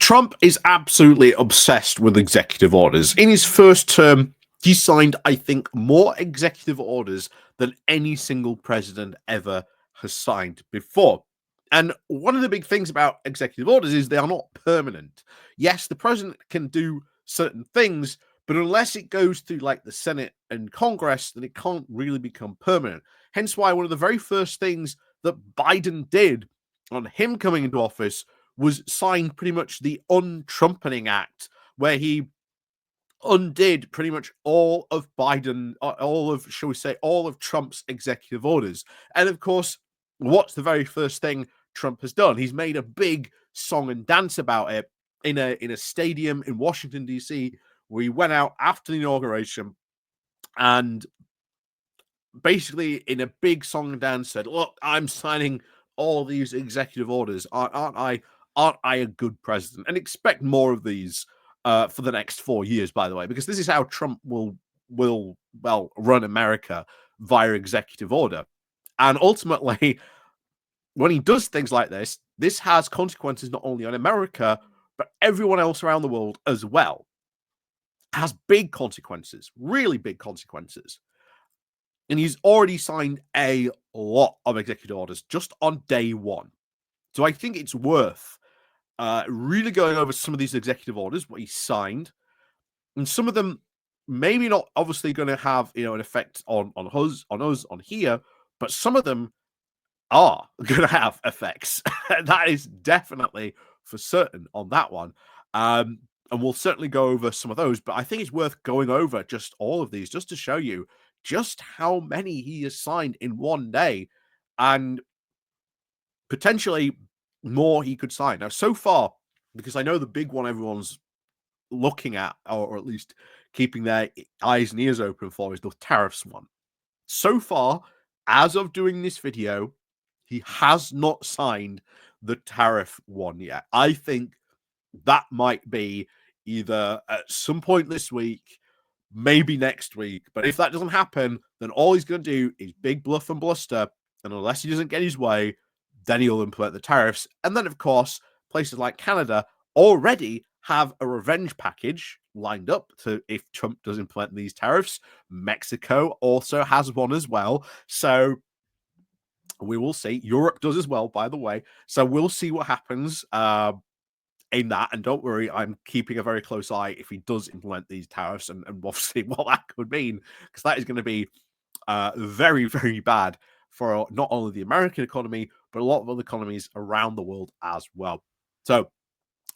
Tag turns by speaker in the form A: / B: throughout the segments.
A: Trump is absolutely obsessed with executive orders. In his first term, he signed, I think, more executive orders than any single president ever has signed before. And one of the big things about executive orders is they are not permanent. Yes, the president can do certain things, but unless it goes through like the Senate and Congress, then it can't really become permanent. Hence why one of the very first things that Biden did on him coming into office was signed pretty much the un-Trumpening Act, where he undid pretty much all of shall we say, all of Trump's executive orders. And of course, what's the very first thing Trump has done? He's made a big song and dance about it in a stadium in Washington, D.C., where he went out after the inauguration and basically in a big song and dance said, "Look, I'm signing all these executive orders. Aren't I a good president?" And expect more of these for the next 4 years, by the way, because this is how Trump will run America via executive order. And ultimately, when he does things like this has consequences not only on America but everyone else around the world as well. It has big consequences, really big consequences. And he's already signed a lot of executive orders just on day one. So I think it's worth really going over some of these executive orders, what he signed, and some of them maybe not obviously going to have an effect on us on here, but some of them are going to have effects. That is definitely for certain on that one. And we'll certainly go over some of those, but I think it's worth going over just all of these just to show you just how many he has signed in one day and potentially more he could sign. Now, so far, because I know the big one everyone's looking at, or at least keeping their eyes and ears open for, is the tariffs one. So far, as of doing this video, he has not signed the tariff one yet. I think that might be either at some point this week, maybe next week. But if that doesn't happen, then all he's going to do is big bluff and bluster. And unless he doesn't get his way, then he'll implement the tariffs. And then, of course, places like Canada already have a revenge package lined up to if Trump does implement these tariffs. Mexico also has one as well. So we will see. Europe does as well, by the way. So we'll see what happens in that. And don't worry, I'm keeping a very close eye if he does implement these tariffs and obviously what that could mean, because that is going to be very, very bad for not only the American economy, but a lot of other economies around the world as well. So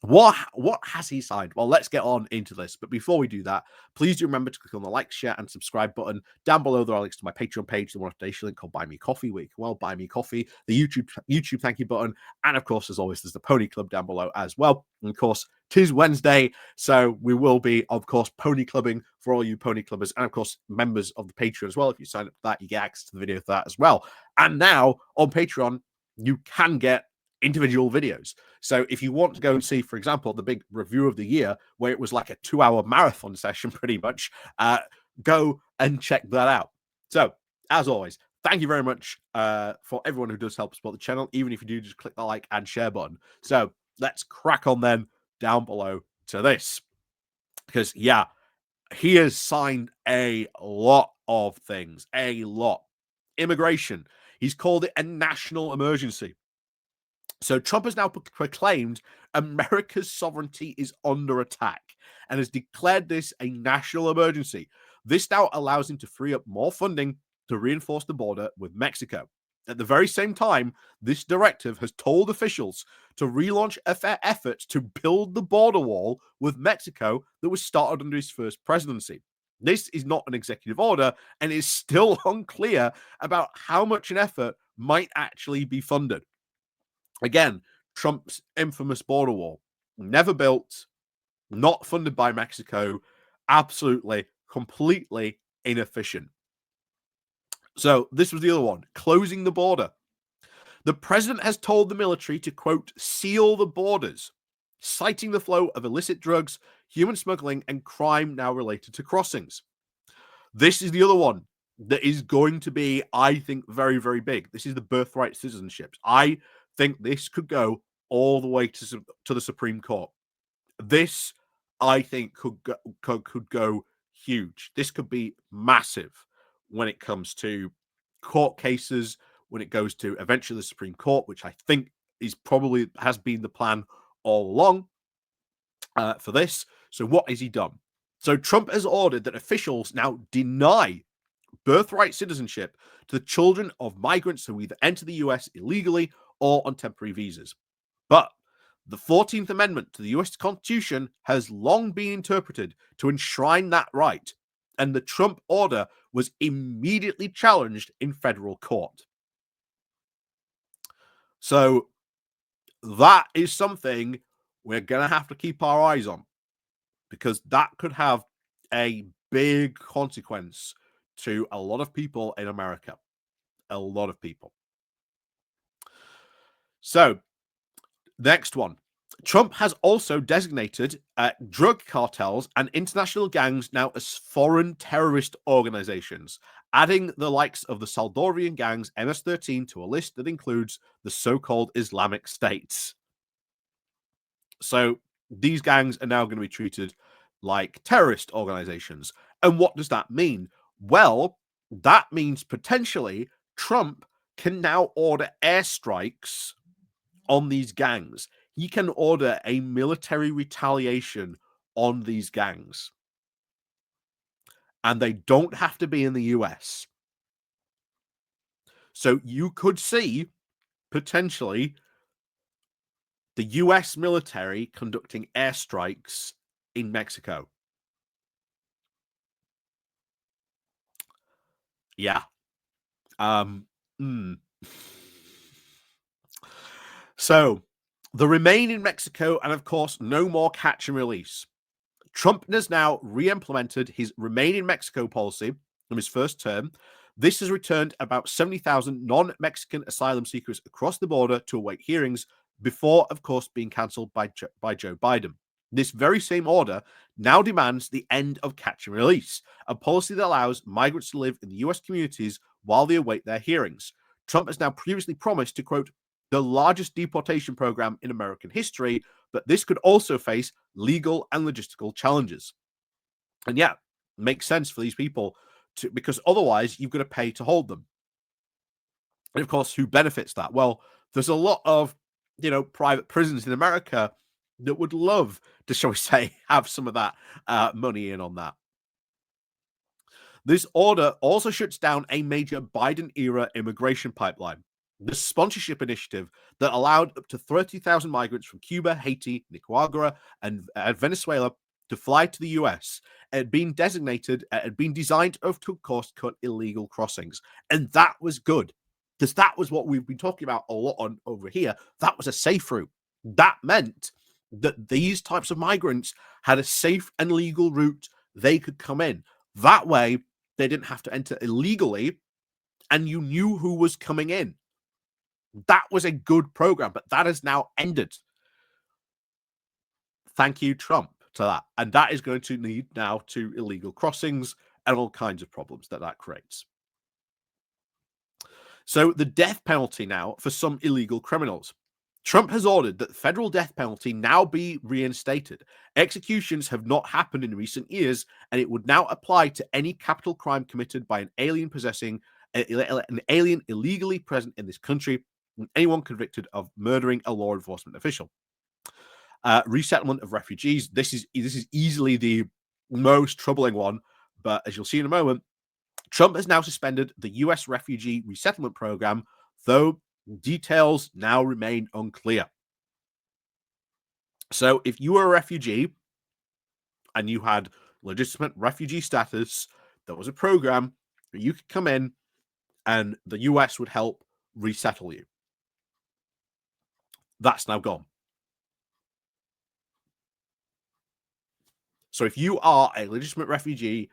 A: what has he signed? Well, let's get on into this. But before we do that, please do remember to click on the like, share, and subscribe button. Down below, there are links to my Patreon page, the one foundation link called Buy Me Coffee, where you can buy me coffee, the YouTube thank you button, and of course, as always, there's the Pony Club down below as well. And of course, 'tis Wednesday, so we will be, of course, pony clubbing for all you pony clubbers, and of course, members of the Patreon as well. If you sign up for that, you get access to the video for that as well. And now on Patreon, you can get individual videos. So if you want to go and see, for example, the big review of the year, where it was like a 2-hour marathon session pretty much, go and check that out. So as always, thank you very much for everyone who does help support the channel. Even if you do, just click the like and share button. So let's crack on then down below to this, because yeah, he has signed a lot of things, a lot. Immigration, he's called it a national emergency. So Trump has now proclaimed America's sovereignty is under attack and has declared this a national emergency. This now allows him to free up more funding to reinforce the border with Mexico. At the very same time, this directive has told officials to relaunch efforts to build the border wall with Mexico that was started under his first presidency. This is not an executive order and is still unclear about how much an effort might actually be funded. Again, Trump's infamous border wall, never built, not funded by Mexico, absolutely, completely inefficient. So this was the other one, closing the border. The president has told the military to, quote, seal the borders, citing the flow of illicit drugs, human smuggling, and crime now related to crossings. This is the other one that is going to be, I think, very, very big. This is the birthright citizenships. I think this could go all the way to the Supreme Court. This, I think, could go huge. This could be massive when it comes to court cases, when it goes to eventually the Supreme Court, which I think is probably has been the plan all along for this. So what has he done? So Trump has ordered that officials now deny birthright citizenship to the children of migrants who either enter the US illegally or on temporary visas. But the 14th Amendment to the US Constitution has long been interpreted to enshrine that right, and the Trump order was immediately challenged in federal court. So that is something we're going to have to keep our eyes on, because that could have a big consequence to a lot of people in America. A lot of people. So, next one. Trump has also designated drug cartels and international gangs now as foreign terrorist organizations, adding the likes of the Salvadorian gangs MS-13 to a list that includes the so-called Islamic States. So these gangs are now going to be treated like terrorist organizations. And what does that mean? Well, that means potentially Trump can now order airstrikes on these gangs. He can order a military retaliation on these gangs. And they don't have to be in the US. So you could see potentially the US military conducting airstrikes in Mexico. Yeah. So, the remain in Mexico, and of course, no more catch and release. Trump has now re-implemented his remain in Mexico policy from his first term. This has returned about 70,000 non-Mexican asylum seekers across the border to await hearings before, of course, being cancelled by Joe Biden. This very same order now demands the end of catch and release, a policy that allows migrants to live in the US communities while they await their hearings. Trump has now previously promised to, quote, the largest deportation program in American history, but this could also face legal and logistical challenges. And yeah, it makes sense for these people to, because otherwise you've got to pay to hold them. And of course, who benefits that? Well, there's a lot of, private prisons in America that would love to, shall we say, have some of that money in on that. This order also shuts down a major Biden era immigration pipeline, the sponsorship initiative that allowed up to 30,000 migrants from Cuba, Haiti, Nicaragua, and Venezuela to fly to the US. It had been designed to, of course, cut illegal crossings. And that was good, because that was what we've been talking about a lot on over here. That was a safe route. That meant that these types of migrants had a safe and legal route they could come in. That way, they didn't have to enter illegally, and you knew who was coming in. That was a good program, but that has now ended. Thank you, Trump, to that. And that is going to lead now to illegal crossings and all kinds of problems that creates. So the death penalty now for some illegal criminals. Trump has ordered that the federal death penalty now be reinstated. Executions have not happened in recent years, and it would now apply to any capital crime committed by an alien illegally present in this country, and anyone convicted of murdering a law enforcement official. Resettlement of refugees. This is easily the most troubling one, but as you'll see in a moment, Trump has now suspended the U.S. refugee resettlement program, though details now remain unclear. So if you were a refugee and you had legitimate refugee status, there was a program where you could come in and the US would help resettle you. That's now gone. So if you are a legitimate refugee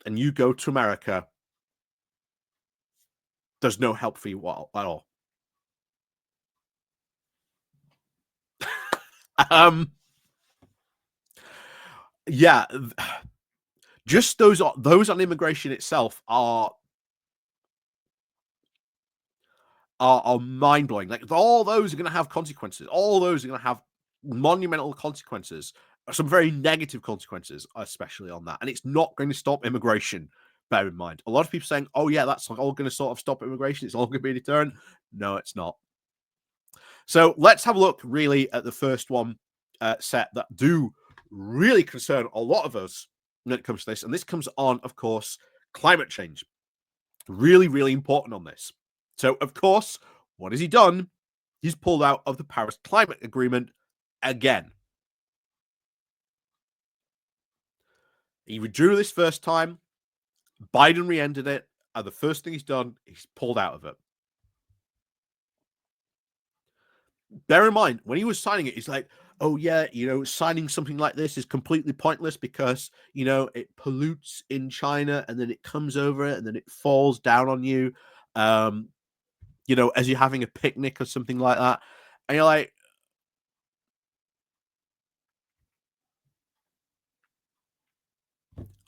A: and you go to America, there's no help for you at all. Yeah, just those on immigration itself are mind blowing. Like all those are going to have consequences. All those are going to have monumental consequences, some very negative consequences, especially on that. And it's not going to stop immigration. Bear in mind, a lot of people saying, "Oh yeah, that's all going to sort of stop immigration. It's all going to be a deterrent." No, it's not. So let's have a look really at the first one set that do really concern a lot of us when it comes to this. And this comes on, of course, climate change. Really, really important on this. So, of course, what has he done? He's pulled out of the Paris Climate Agreement again. He withdrew this first time. Biden re-entered it. And the first thing he's done, he's pulled out of it. Bear in mind, when he was signing it, he's like, oh, yeah, signing something like this is completely pointless because, it pollutes in China and then it comes over it and then it falls down on you, as you're having a picnic or something like that. And you're like,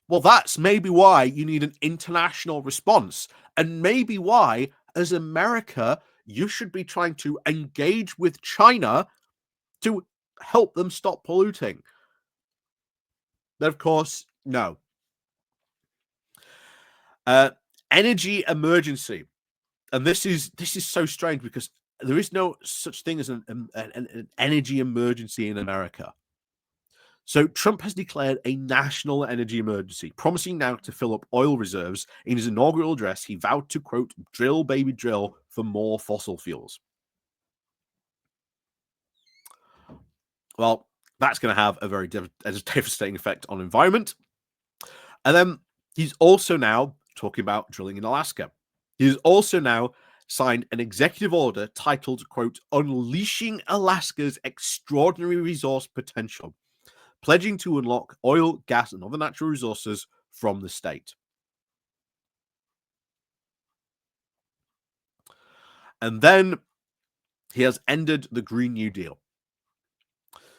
A: well, that's maybe why you need an international response. And maybe why, as America, you should be trying to engage with China to help them stop polluting. But of course, no. Energy emergency. And this is so strange because there is no such thing as an energy emergency in America. So Trump has declared a national energy emergency, promising now to fill up oil reserves. In his inaugural address, he vowed to, quote, drill, baby, drill for more fossil fuels. Well, that's going to have a very devastating effect on environment. And then he's also now talking about drilling in Alaska. He's also now signed an executive order titled, quote, Unleashing Alaska's Extraordinary Resource Potential, pledging to unlock oil, gas, and other natural resources from the state. And then he has ended the Green New Deal.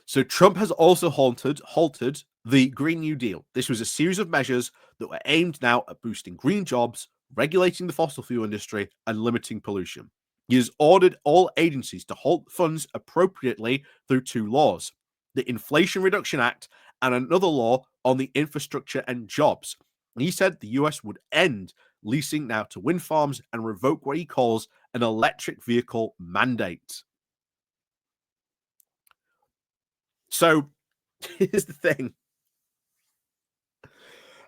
A: So Trump has also halted the Green New Deal. This was a series of measures that were aimed now at boosting green jobs, regulating the fossil fuel industry, and limiting pollution. He has ordered all agencies to halt funds appropriately through two laws, the Inflation Reduction Act and another law on the infrastructure and jobs. And he said the US would end leasing now to wind farms and revoke what he calls an electric vehicle mandate. So here's the thing.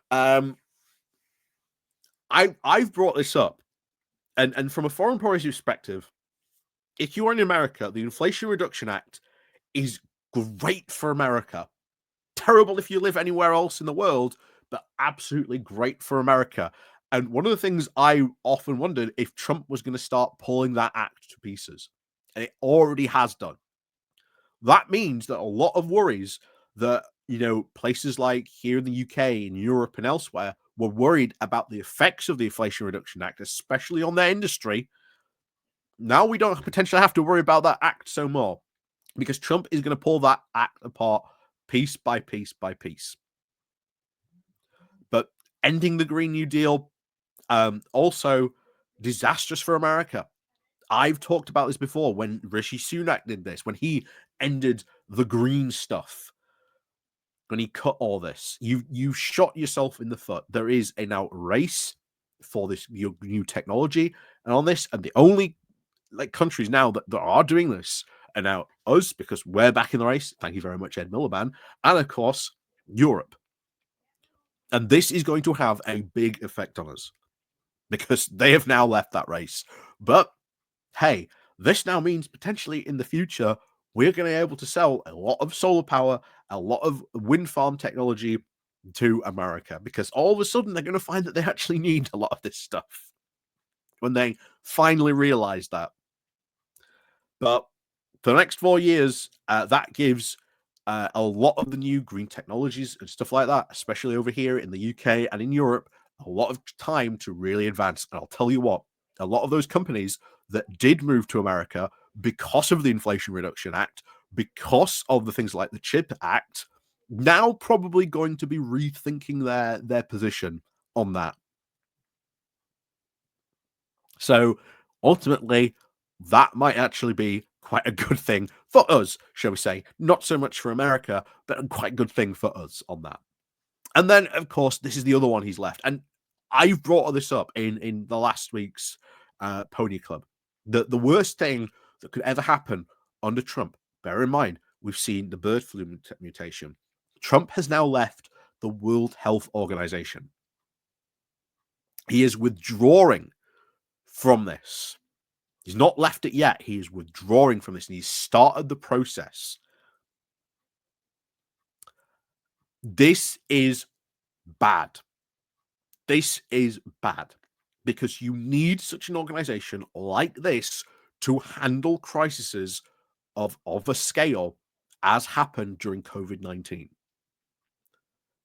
A: I've brought this up, and from a foreign policy perspective, if you are in America, the Inflation Reduction Act is great for America. Terrible if you live anywhere else in the world, but absolutely great for America. And one of the things I often wondered if Trump was going to start pulling that act to pieces, and it already has done. That means that a lot of worries that, places like here in the UK, in Europe, and elsewhere were worried about the effects of the Inflation Reduction Act, especially on their industry. Now we don't potentially have to worry about that act so more because Trump is going to pull that act apart piece by piece by piece. But ending the Green New Deal, also disastrous for America. I've talked about this before when Rishi Sunak did this, when he ended the green stuff, when he cut all this. You shot yourself in the foot. There is a now race for this new technology and on this, and the only countries now that are doing this are now us because we're back in the race. Thank you very much, Ed Miliband, and of course Europe. And this is going to have a big effect on us because they have now left that race. But hey, this now means potentially in the future, we're going to be able to sell a lot of solar power, a lot of wind farm technology to America because all of a sudden they're going to find that they actually need a lot of this stuff when they finally realize that. But for the next 4 years, that gives a lot of the new green technologies and stuff like that, especially over here in the UK and in Europe, a lot of time to really advance. And I'll tell you what, a lot of those companies that did move to America because of the Inflation Reduction Act, because of the things like the CHIP Act, now probably going to be rethinking their position on that. So ultimately, that might actually be quite a good thing for us, shall we say. Not so much for America, but quite a good thing for us on that. And then, of course, this is the other one he's left. And I've brought this up in the last week's Pony Club. The worst thing that could ever happen under Trump, bear in mind, we've seen the bird flu mutation. Trump has now left the World Health Organization. He is withdrawing from this. He's not left it yet. He is withdrawing from this, and he's started the process. This is bad. This is bad because you need such an organization like this to handle crises of a scale as happened during COVID-19.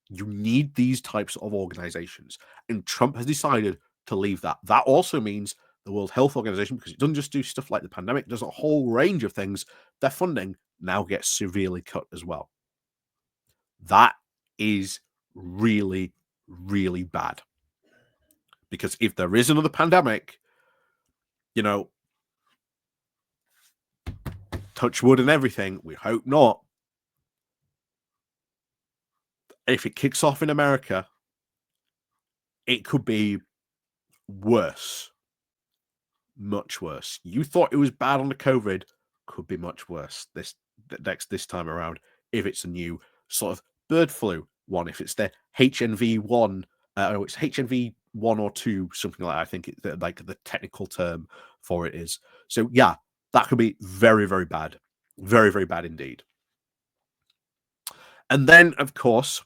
A: You need these types of organizations, and Trump has decided to leave that. That also means the World Health Organization, because it doesn't just do stuff like the pandemic, it does a whole range of things. Their funding now gets severely cut as well. That is really, really bad. Because if there is another pandemic, you know, touch wood and everything, we hope not. If it kicks off in America, it could be worse. Much worse. You thought it was bad on the COVID, could be much worse this time around if it's a new sort of bird flu one. If it's the HNV1, it's HNV1 or 2, something like that. I think like the technical term for it is. So yeah, that could be very, very bad. Very, very bad indeed. And then, of course,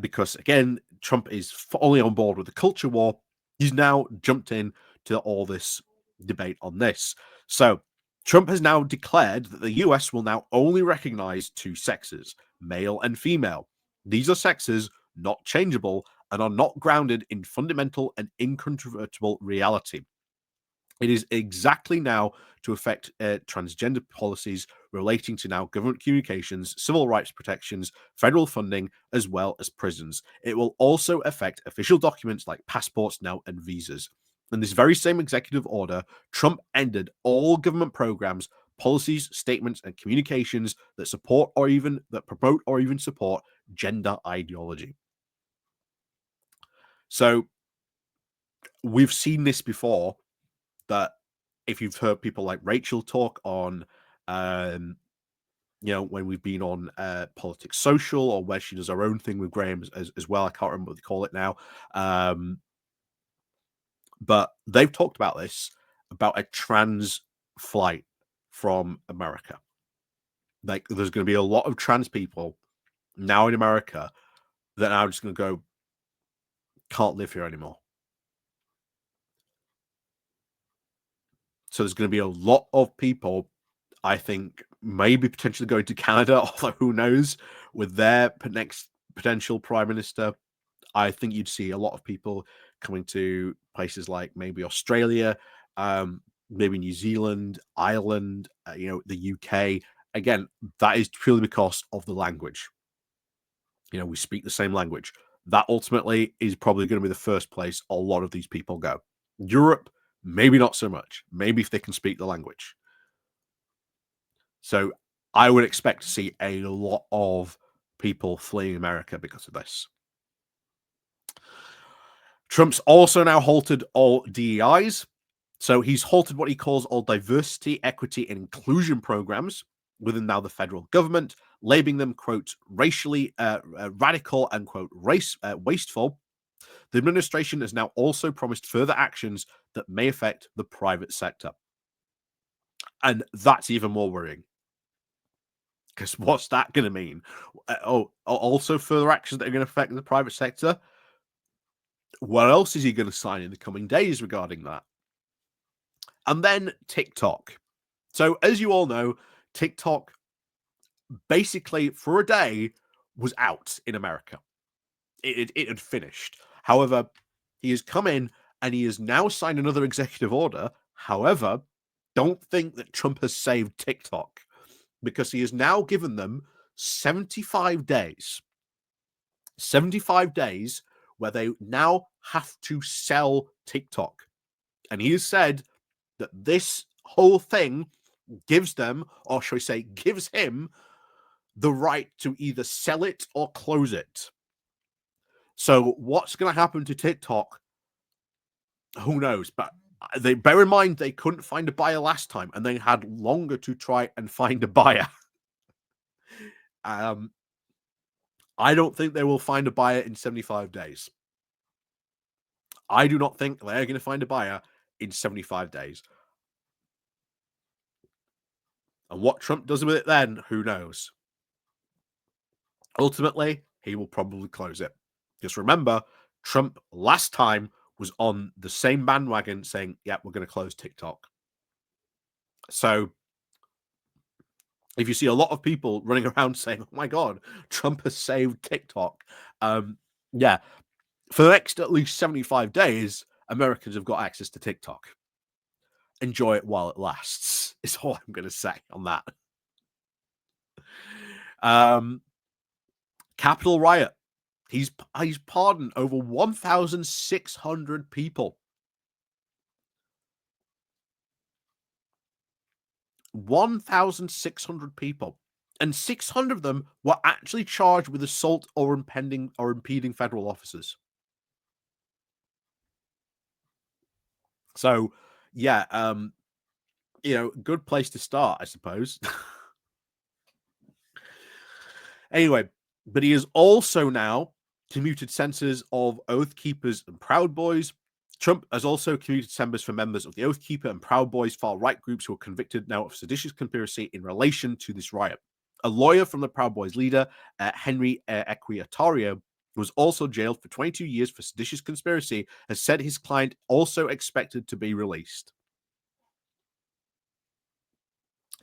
A: because again, Trump is fully on board with the culture war, he's now jumped in to all this debate on this. So Trump has now declared that the US will now only recognize two sexes, male and female. These are sexes not changeable and are not grounded in fundamental and incontrovertible reality. It is exactly now to affect transgender policies relating to now government communications, civil rights protections, federal funding, as well as prisons. It will also affect official documents like passports now and visas. In this very same executive order, Trump ended all government programs, policies, statements, and communications that support or even that promote or even support gender ideology. So we've seen this before, that if you've heard people like Rachel talk on, when we've been on Politics Social, or where she does her own thing with Graham as well. I can't remember what they call it now. But they've talked about this, about a trans flight from America. Like, there's going to be a lot of trans people now in America that are just going to go, can't live here anymore. So there's going to be a lot of people, I think, maybe potentially going to Canada, although who knows, with their next potential prime minister. I think you'd see a lot of people coming to places like maybe Australia, maybe New Zealand, Ireland, the UK. Again, that is purely because of the language. We speak the same language. That ultimately is probably going to be the first place a lot of these people go. Europe, maybe not so much. Maybe if they can speak the language. So I would expect to see a lot of people fleeing America because of this. Trump's also now halted all DEIs. So he's halted what he calls all diversity, equity, and inclusion programs within now the federal government, labeling them, quote, racially radical and, quote, wasteful. The administration has now also promised further actions that may affect the private sector. And that's even more worrying. Because what's that going to mean? Also further actions that are going to affect the private sector? What else is he going to sign in the coming days regarding that? And then TikTok. So as you all know, TikTok basically for a day was out in America. It had finished. However, he has come in and he has now signed another executive order. However, don't think that Trump has saved TikTok, because he has now given them 75 days. 75 days where they now have to sell TikTok. And he has said that this whole thing gives them, or shall we say, gives him the right to either sell it or close it. So what's going to happen to TikTok? Who knows? But they bear in mind they couldn't find a buyer last time, and they had longer to try and find a buyer. I don't think they will find a buyer in 75 days. I do not think they're going to find a buyer in 75 days. And what Trump does with it then, who knows? Ultimately, he will probably close it. Just remember, Trump last time was on the same bandwagon saying, yeah, we're going to close TikTok. So if you see a lot of people running around saying, oh my God, Trump has saved TikTok. Yeah, for the next at least 75 days, Americans have got access to TikTok. Enjoy it while it lasts, is all I'm going to say on that. Capitol riot. He's pardoned over 1,600 people. 1,600 people. And 600 of them were actually charged with assault or impeding federal officers. So, yeah, good place to start, I suppose. Anyway, but he has also now commuted sentences of Oath Keepers and Proud Boys. Trump has also commuted sentences for members of the Oath Keeper and Proud Boys far-right groups who are convicted now of seditious conspiracy in relation to this riot. A lawyer from the Proud Boys leader, Henry Equiatario, was also jailed for 22 years for seditious conspiracy, has said his client also expected to be released.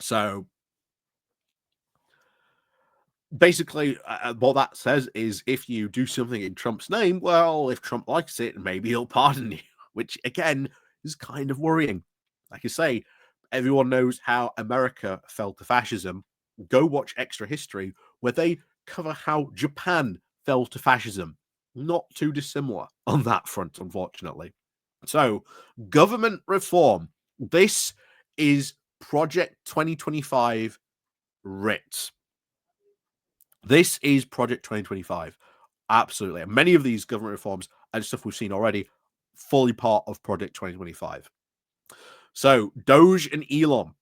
A: So basically, what that says is if you do something in Trump's name, well, if Trump likes it, maybe he'll pardon you, which again is kind of worrying. Like I say, everyone knows how America fell to fascism. Go watch Extra History, where they cover how Japan fell to fascism. Not too dissimilar on that front, unfortunately. So, government reform. This is Project 2025 writ. This is Project 2025. Absolutely. And many of these government reforms and stuff we've seen already, fully part of Project 2025. So, Doge and Elon.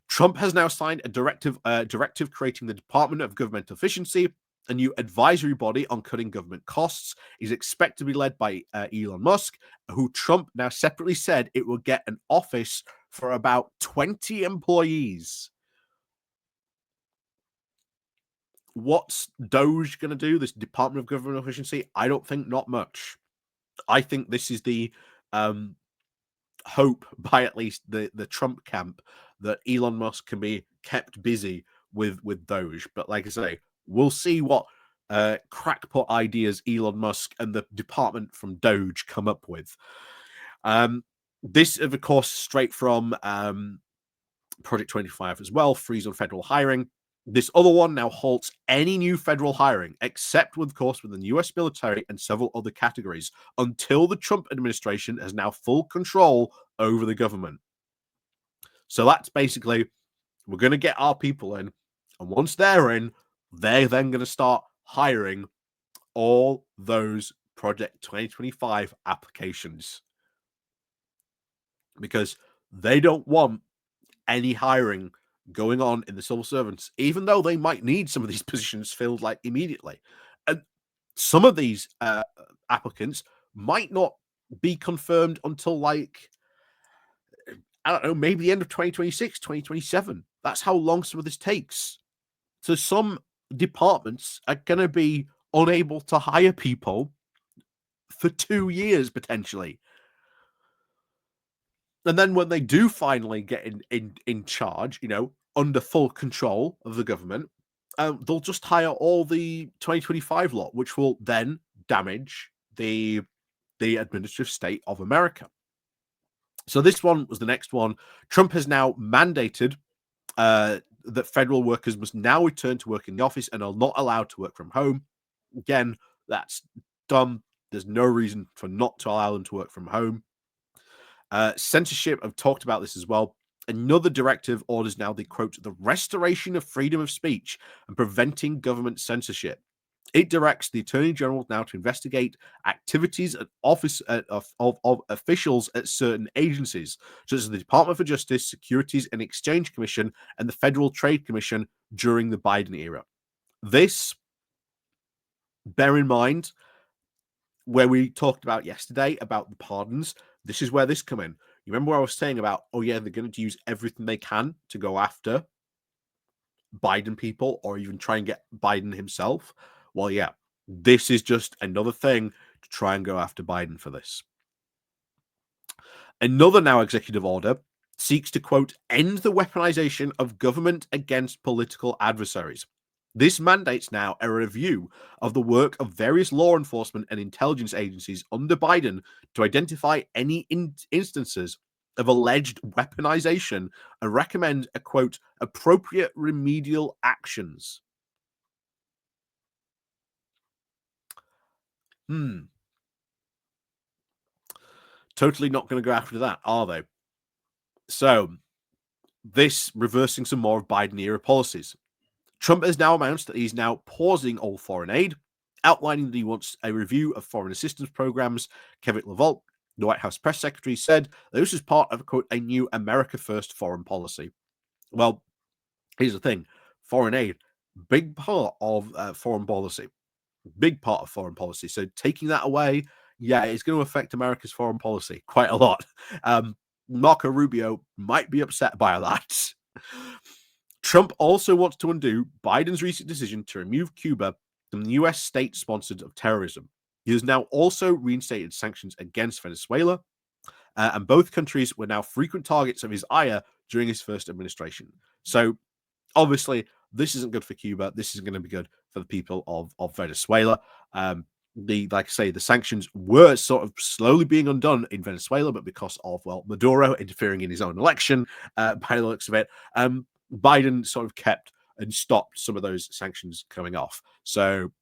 A: Trump has now signed a directive creating the Department of Governmental Efficiency. A new advisory body on cutting government costs is expected to be led by Elon Musk, who Trump now separately said it will get an office for about 20 employees. What's Doge going to do? This Department of Government Efficiency? I don't think not much. I think this is the hope by at least the Trump camp that Elon Musk can be kept busy with Doge. But like I say, we'll see what crackpot ideas Elon Musk and the department from Doge come up with. This, of course, straight from Project 25 as well, freeze on federal hiring. This other one now halts any new federal hiring, except, of course, within the US military and several other categories, until the Trump administration has now full control over the government. So that's basically, we're going to get our people in, and once they're in, they're then going to start hiring all those Project 2025 applications. Because they don't want any hiring going on in the civil servants, even though they might need some of these positions filled like immediately. And some of these applicants might not be confirmed until like, I don't know, maybe the end of 2026, 2027. That's how long some of this takes. So some departments are going to be unable to hire people for 2 years potentially. And then when they do finally get in charge, under full control of the government, they'll just hire all the 2025 lot, which will then damage the administrative state of America. So this one was the next one. Trump has now mandated that federal workers must now return to work in the office and are not allowed to work from home. Again, that's dumb. There's no reason for not to allow them to work from home. Censorship, I've talked about this as well. Another directive orders now the quote, the restoration of freedom of speech and preventing government censorship. It directs the Attorney General now to investigate activities at office of officials at certain agencies, such as the Department for Justice, Securities and Exchange Commission, and the Federal Trade Commission during the Biden era. This, bear in mind, where we talked about yesterday about the pardons, this is where this come in. You remember what I was saying about, oh yeah, they're going to use everything they can to go after Biden people or even try and get Biden himself? Well, yeah, this is just another thing to try and go after Biden for this. Another now executive order seeks to, quote, end the weaponization of government against political adversaries. This mandates now a review of the work of various law enforcement and intelligence agencies under Biden to identify any instances of alleged weaponization and recommend a, quote, appropriate remedial actions. Totally not going to go after that, are they? So, this reversing some more of Biden era policies. Trump has now announced that he's now pausing all foreign aid, outlining that he wants a review of foreign assistance programs. Kevin LaVault, the White House press secretary, said that this is part of, quote, a new America First foreign policy. Well, here's the thing. Foreign aid, big part of foreign policy. Big part of foreign policy. So taking that away, yeah, it's going to affect America's foreign policy quite a lot. Marco Rubio might be upset by that. Trump also wants to undo Biden's recent decision to remove Cuba from the US state sponsored of terrorism. He has now also reinstated sanctions against Venezuela, and both countries were now frequent targets of his ire during his first administration. So, obviously, this isn't good for Cuba. This isn't going to be good for the people of Venezuela. Like I say, the sanctions were sort of slowly being undone in Venezuela, but because of, well, Maduro interfering in his own election, by the looks of it, Biden sort of kept and stopped some of those sanctions coming off. So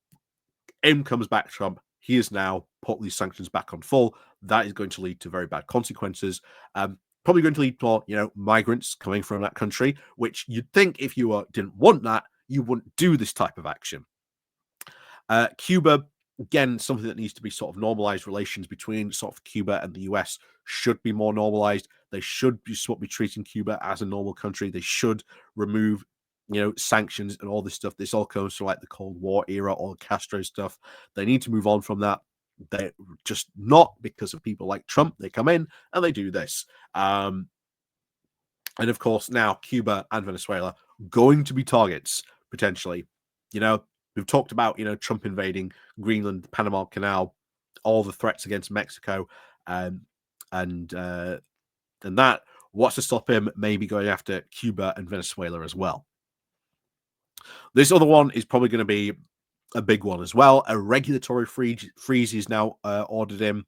A: in comes back Trump. He has now put these sanctions back on full. That is going to lead to very bad consequences. Probably going to lead to migrants coming from that country, which you'd think if you didn't want that, you wouldn't do this type of action. Cuba, again, something that needs to be sort of normalized. Relations between sort of Cuba and the US should be more normalized. They should be treating Cuba as a normal country. They should remove, sanctions and all this stuff. This all comes from like the Cold War era, all Castro stuff. They need to move on from that. They're just not, because of people like Trump. They come in and they do this. And of course, now Cuba and Venezuela going to be targets potentially. We've talked about, Trump invading Greenland, the Panama Canal, all the threats against Mexico, and that. What's to stop him maybe going after Cuba and Venezuela as well? This other one is probably going to be a big one as well. A regulatory freeze is now ordered in.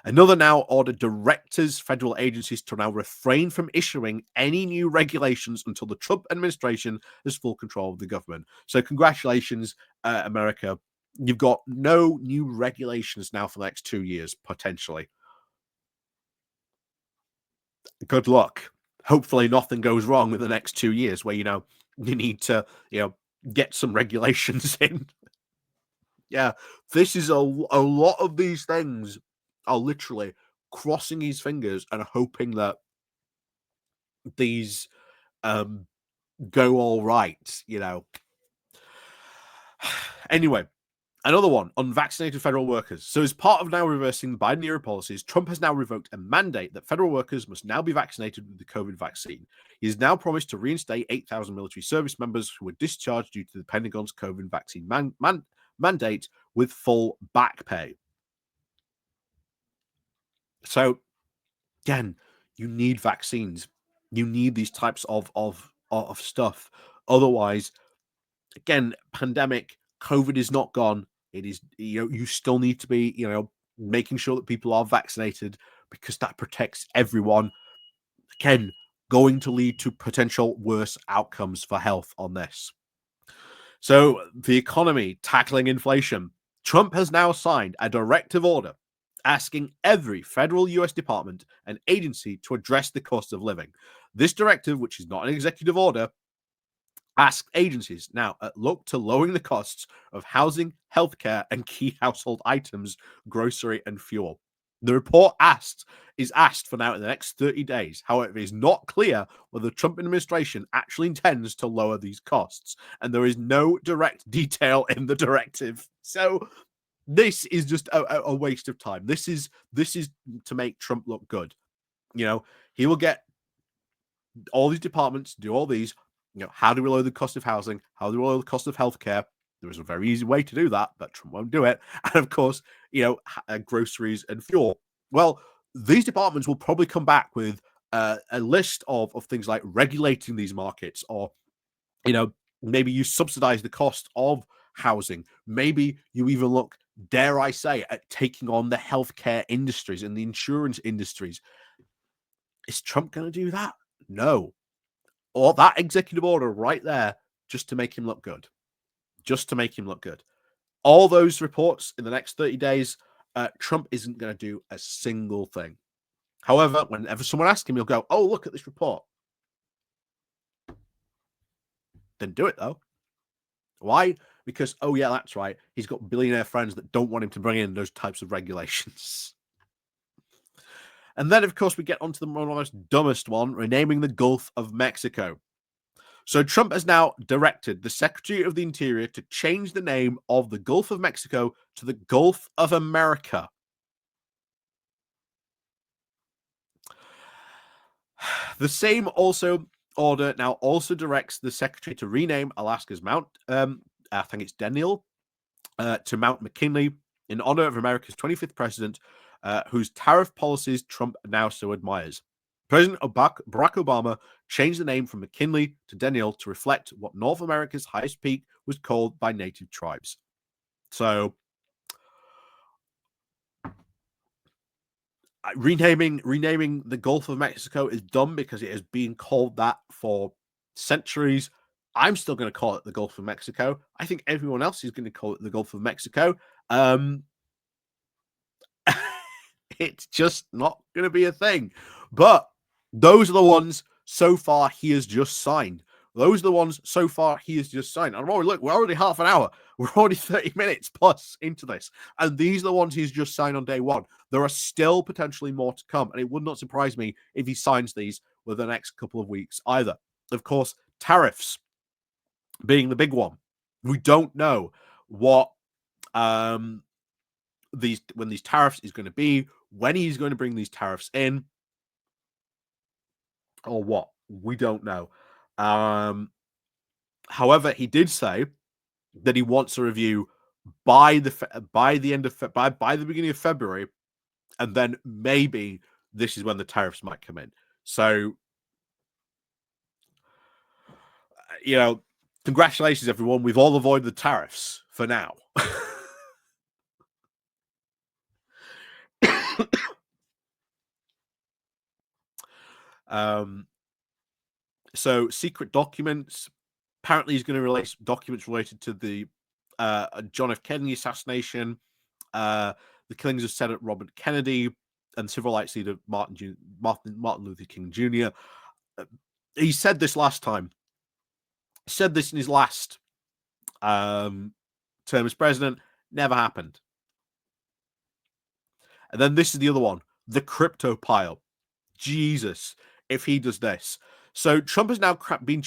A: Another now ordered directors, federal agencies to now refrain from issuing any new regulations until the Trump administration has full control of the government. So congratulations, America. You've got no new regulations now for the next 2 years, potentially. Good luck. Hopefully nothing goes wrong in the next 2 years where, you need to, get some regulations in. Yeah, this is a lot of these things are literally crossing his fingers and hoping that these go all right, Anyway, another one, unvaccinated federal workers. So as part of now reversing the Biden era policies, Trump has now revoked a mandate that federal workers must now be vaccinated with the COVID vaccine. He has now promised to reinstate 8,000 military service members who were discharged due to the Pentagon's COVID vaccine mandate with full back pay. So again, you need vaccines. You need these types of stuff. Otherwise, again, pandemic, COVID is not gone. It is, you still need to be, making sure that people are vaccinated, because that protects everyone. Again, going to lead to potential worse outcomes for health on this. So the economy, tackling inflation. Trump has now signed a directive order asking every federal US department and agency to address the cost of living. This directive, which is not an executive order, asked agencies now look to lowering the costs of housing, healthcare, and key household items, grocery, and fuel. The report is asked for now in the next 30 days. However, it is not clear whether the Trump administration actually intends to lower these costs, and there is no direct detail in the directive. So this is just a waste of time. This is to make Trump look good. You know, he will get all these departments do all these. You know, how do we lower the cost of housing? How do we lower the cost of healthcare? There is a very easy way to do that, but Trump won't do it. And of course, groceries and fuel. Well, these departments will probably come back with a list of things like regulating these markets, or maybe you subsidize the cost of housing. Maybe you even look, dare I say, at taking on the healthcare industries and the insurance industries. Is Trump going to do that? No. Or that executive order right there, just to make him look good. Just to make him look good. All those reports in the next 30 days, Trump isn't going to do a single thing. However, whenever someone asks him, he'll go, oh, look at this report. Then do it, though. Why? Because, oh, yeah, that's right. He's got billionaire friends that don't want him to bring in those types of regulations. And then, of course, we get onto the most dumbest one, renaming the Gulf of Mexico. So Trump has now directed the Secretary of the Interior to change the name of the Gulf of Mexico to the Gulf of America. The same order now also directs the Secretary to rename Alaska's Mount, I think it's Daniel, to Mount McKinley in honor of America's 25th president, whose tariff policies Trump now so admires. President Barack Obama changed the name from McKinley to Daniel to reflect what North America's highest peak was called by native tribes. So, renaming the Gulf of Mexico is dumb because it has been called that for centuries. I'm still going to call it the Gulf of Mexico. I think everyone else is going to call it the Gulf of Mexico. It's just not going to be a thing. But those are the ones so far he has just signed. Those are the ones so far he has just signed. And we're already half an hour. We're already 30 minutes plus into this. And these are the ones he's just signed on day one. There are still potentially more to come. And it would not surprise me if he signs these within the next couple of weeks either. Of course, tariffs being the big one. We don't know what these tariffs is going to be, when he's going to bring these tariffs in, or what. We don't know. However, he did say that he wants a review by the beginning of February, and then maybe this is when the tariffs might come in. So, congratulations, everyone. We've all avoided the tariffs for now. So secret documents. Apparently, he's going to release documents related to the John F. Kennedy assassination, the killings of Senator Robert Kennedy, and civil rights leader Martin Luther King Jr. He said this last time. Said this in his last term as president. Never happened. And then this is the other one, the crypto pile. Jesus, if he does this. So Trump has now been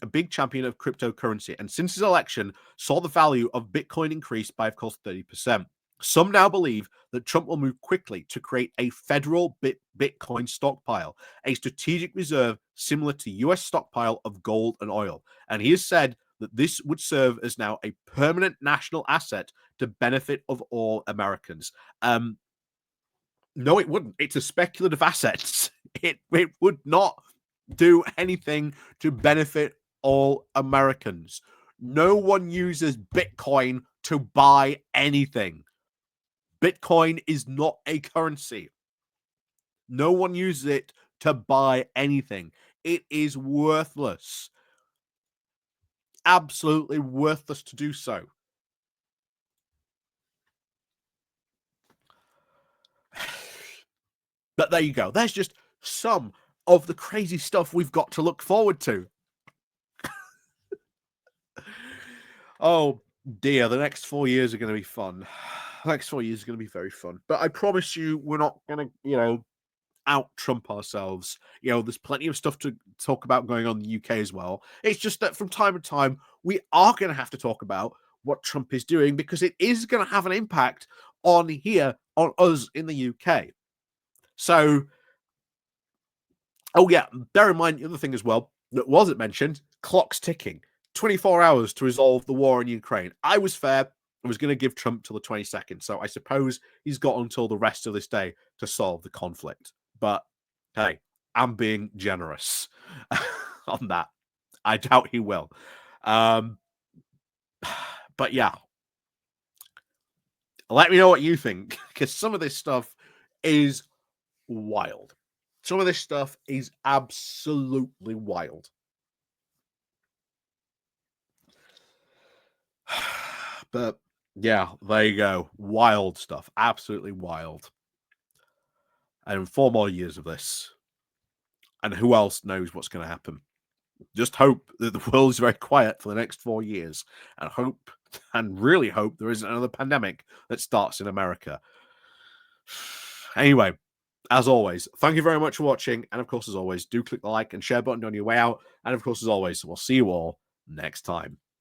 A: a big champion of cryptocurrency, and since his election, saw the value of Bitcoin increase by, of course, 30%. Some now believe that Trump will move quickly to create a federal Bitcoin stockpile, a strategic reserve similar to US stockpile of gold and oil. And he has said that this would serve as now a permanent national asset to benefit of all Americans. No, it wouldn't. It's a speculative asset. It would not do anything to benefit all Americans. No one uses Bitcoin to buy anything. Bitcoin is not a currency. No one uses it to buy anything. It is worthless. Absolutely worthless to do so. But there you go. There's just some of the crazy stuff we've got to look forward to. Oh dear, the next 4 years are going to be fun. The next 4 years are going to be very fun. But I promise you, we're not going to, out Trump ourselves. There's plenty of stuff to talk about going on in the UK as well. It's just that from time to time, we are going to have to talk about what Trump is doing because it is going to have an impact on us in the UK. So, oh yeah, bear in mind the other thing as well that wasn't mentioned, clock's ticking. 24 hours to resolve the war in Ukraine. I was fair. I was going to give Trump till the 22nd. So I suppose he's got until the rest of this day to solve the conflict. But hey, I'm being generous on that. I doubt he will. But yeah, let me know what you think because some of this stuff is wild. Some of this stuff is absolutely wild. But yeah, there you go. Wild stuff. Absolutely wild. And 4 more years of this. And who else knows what's going to happen? Just hope that the world is very quiet for the next 4 years and really hope there isn't another pandemic that starts in America. Anyway, as always, thank you very much for watching. And of course, as always, do click the like and share button on your way out. And of course, as always, we'll see you all next time.